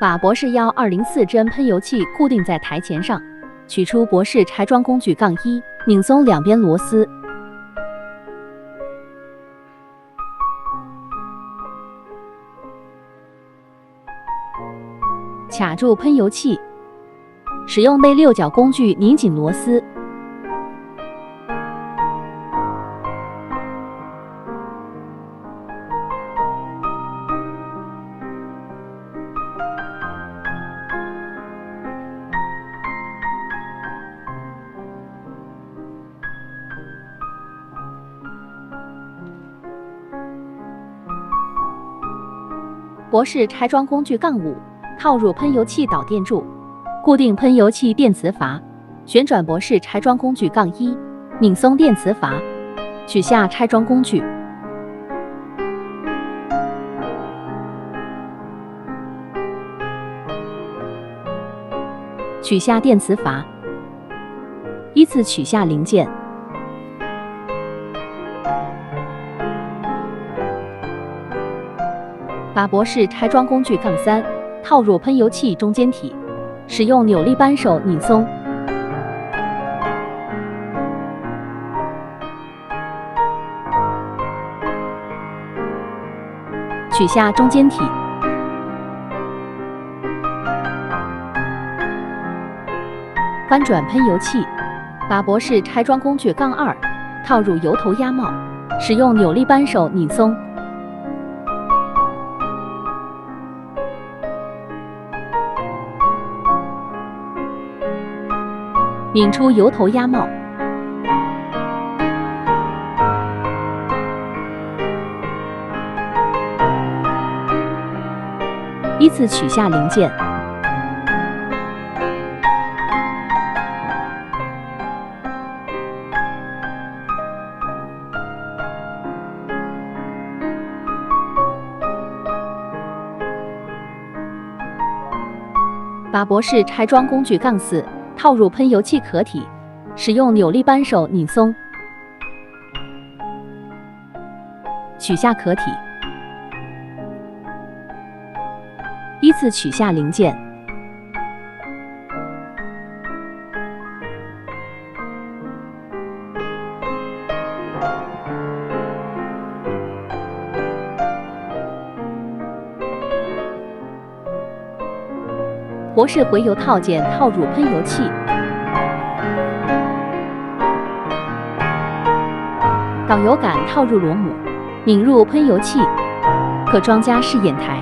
把博士1204针喷油器固定在台前上，取出博士拆装工具杠1，拧松两边螺丝。卡住喷油器，使用内六角工具拧紧螺丝。博士拆装工具杠5，套入喷油器导电柱，固定喷油器电磁阀，旋转博士拆装工具杠1，拧松电磁阀，取下拆装工具。取下电磁阀，依次取下零件。把博士拆装工具杠3套入喷油器中间体，使用扭力扳手拧松。取下中间体。翻转喷油器，把博士拆装工具杠2套入油头压帽，使用扭力扳手拧松。拧出油头压帽，依次取下零件。把博士拆装工具杠4套入喷油器壳体，使用扭力扳手拧松，取下壳体，依次取下零件。博士回油套件套入喷油器，导油杆套入螺母，拧入喷油器，可装加试验台。